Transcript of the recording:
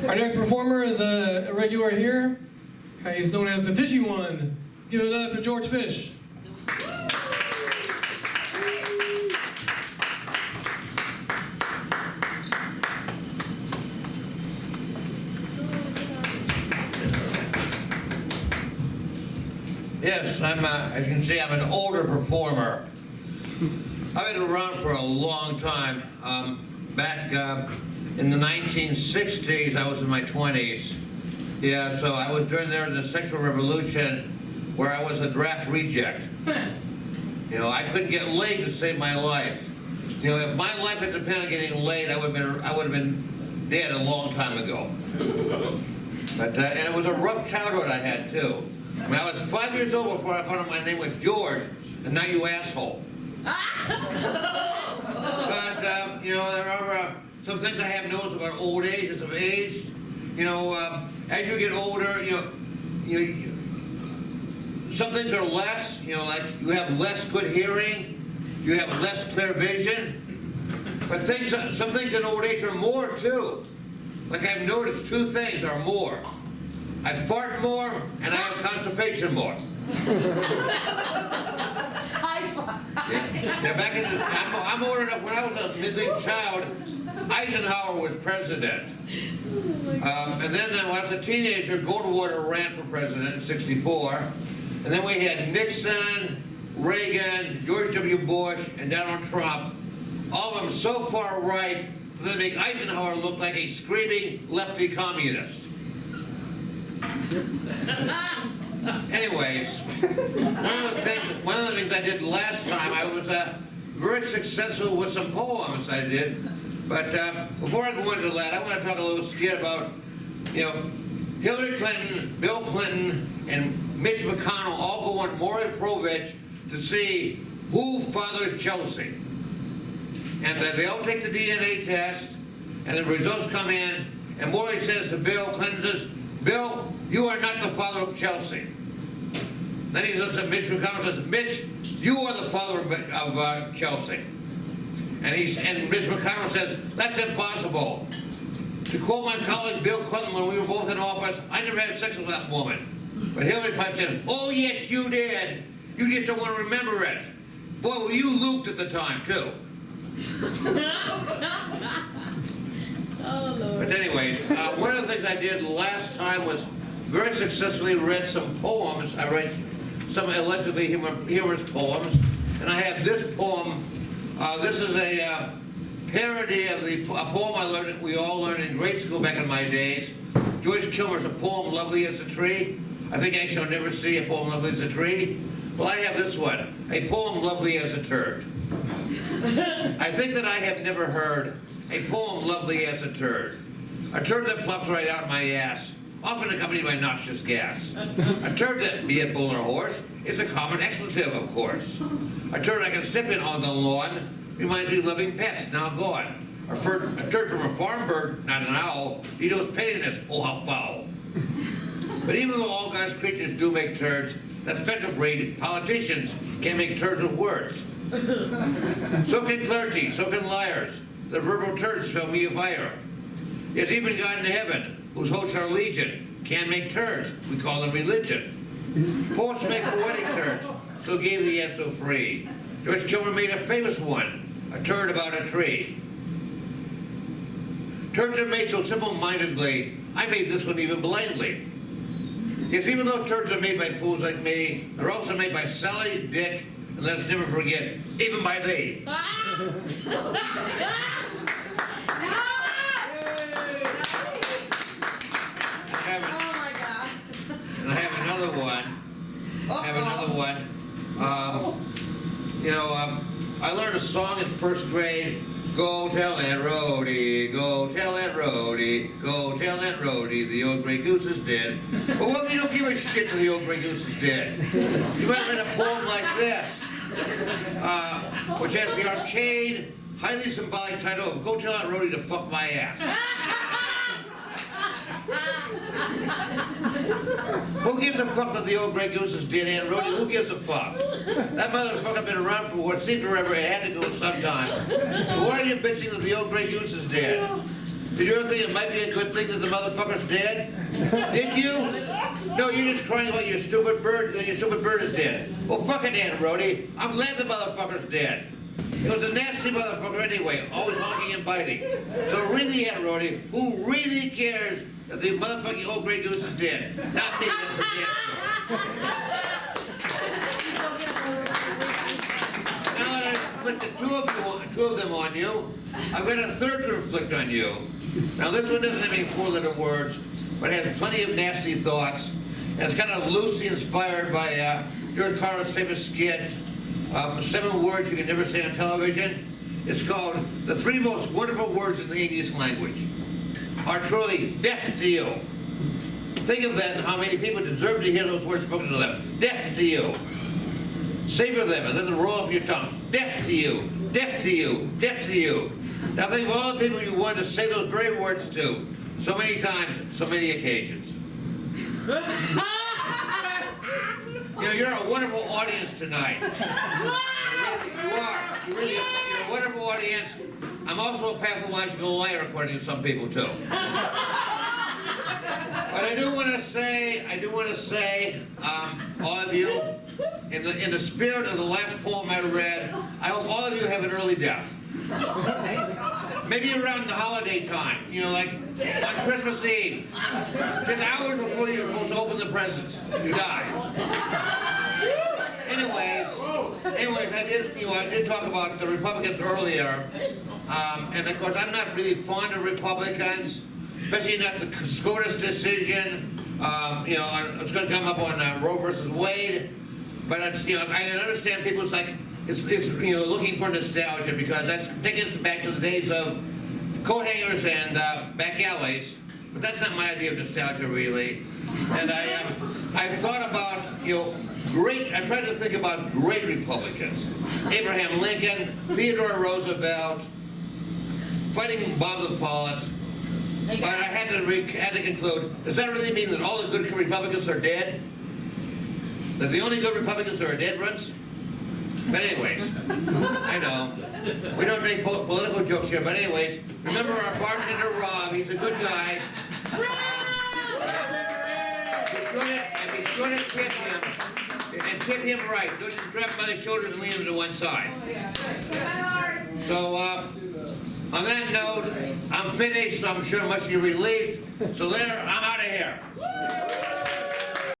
Our next performer is a regular here. He's known as the Fishy one. Give it up for George Fish. Yes, as you can see, I'm an older performer. I've been around for a long time. Back in the 1960s, I was in my 20s. Yeah, so I was during the sexual revolution where I was a draft reject. You know, I couldn't get laid to save my life. You know, if my life had depended on getting laid, I would have been dead a long time ago. But and it was a rough childhood I had too. I mean, I was 5 years old before I found out my name was George, and now you asshole. But, you know, there are some things I have noticed about old age, as of age. You know, as you get older, some things are less, you know, like you have less good hearing, you have less clear vision. But some things in old age are more, too. Like I've noticed two things are more. I fart more, and I have constipation more. Yeah, back in the, I'm old enough, when I was a middling child, Eisenhower was president. And then when I was a teenager, Goldwater ran for president in '64. And then we had Nixon, Reagan, George W. Bush, and Donald Trump. All of them so far right that they make Eisenhower look like a screaming lefty communist. Anyways, one of the things I did last time, I was very successful with some poems I did. But before I go into that, I want to talk a little skit about, you know, Hillary Clinton, Bill Clinton, and Mitch McConnell all go on Maury Povich to see who fathers Chelsea. And they all take the DNA test, and the results come in, and Maury says to Bill, Clinton says, Bill, you are not the father of Chelsea. Then he looks at Mitch McConnell and says, Mitch, you are the father of Chelsea. And Mitch McConnell says, that's impossible. To quote my colleague Bill Clinton when we were both in office, I never had sex with that woman. But Hillary piped in, oh yes you did. You just don't want to remember it. Boy, well, you looped at the time too. Oh, Lord. But anyways, one of the things I did last time was very successfully read some poems. I read some allegedly humorous poems. And I have this poem. This is a parody of a poem we all learned in grade school back in my days. Joyce Kilmer's A Poem Lovely as a Tree. I think I shall never see a poem lovely as a tree. Well, I have this one, A Poem Lovely as a Turd. I think that I have never heard a poem lovely as a turd. A turd that plops right out my ass, often accompanied by noxious gas. A turd that, be it bull or horse, is a common expletive, of course. A turd I can step in on the lawn reminds me of loving pets now gone. A turd from a farm bird, not an owl, he knows pettiness, oh how foul. But even though all God's creatures do make turds, that special breed, politicians, can make turds with words. So can clergy, so can liars. The verbal turds fill me of fire. Yes, even God in heaven, whose hosts are legion, can make turds. We call them religion. Poets make poetic turds, so gaily and so free. George Kilmer made a famous one, a turd about a tree. Turds are made so simple-mindedly, I made this one even blindly. Yes, even though turds are made by fools like me, they're also made by Sally, Dick, and let's never forget, even by thee. And I have another one. I learned a song in first grade. Go tell that roadie, go tell that roadie, go tell that roadie the old gray goose is dead. But what if you don't give a shit till the old gray goose is dead? You might read a poem like this, which has the arcade, highly symbolic title of Go Tell That Roadie to Fuck My Ass. Who gives a fuck that the old gray goose is dead, Aunt Rhodey? Who gives a fuck? That motherfucker been around for what seemed forever. It had to go sometime. So why are you bitching that the old gray goose is dead? Did you ever think it might be a good thing that the motherfucker's dead? Did you? No, you're just crying about your stupid bird, and your stupid bird is dead. Well, fuck it, Aunt Rhody. I'm glad the motherfucker's dead. He was a nasty motherfucker anyway, always honking and biting. So really, Aunt Rhody, who really cares that the motherfucking old Grey Goose is dead? Not me, that's for damn sure. Now that I've inflicted two of them on you, I've got a third to inflict on you. Now this one doesn't have any four-letter words, but it has plenty of nasty thoughts, and it's kind of loosely inspired by George Carlin's famous skit, 7 words you can never say on television. It's called The 3 Most Wonderful Words in the English Language Are Truly Deaf to You. Think of that and how many people deserve to hear those words spoken to them. Deaf to you. Savor them and let them roll off your tongue. Deaf to you. Deaf to you. Deaf to you. Now think of all the people you wanted to say those very words to so many times, so many occasions. You know, you're a wonderful audience tonight. You are. You're a wonderful audience. I'm also a pathological liar, according to some people, too. But I do want to say, all of you, in the spirit of the last poem I read, I hope all of you have an early death. Maybe around the holiday time, you know, like on Christmas Eve. Just hours before you're supposed to open the presents, you die. Anyways, I did talk about the Republicans earlier, and of course I'm not really fond of Republicans, especially not the SCOTUS decision. You know, it's going to come up on Roe versus Wade, but it's, you know, I understand people's like it's you know, looking for nostalgia because that's taking us back to the days of coat hangers and back alleys, but that's not my idea of nostalgia really. And I thought about, you know, I tried to think about great Republicans. Abraham Lincoln, Theodore Roosevelt, fighting Bob the Follett. But I had to conclude, does that really mean that all the good Republicans are dead? That the only good Republicans are dead ones? But anyways, I know. We don't make political jokes here, but anyways, remember our bartender Rob, he's a good guy. Be sure to tip him, and tip him right. Don't just grab him by the shoulders and lean him to one side. So, on that note, I'm finished, so I'm sure much of you relieved. So there, I'm out of here.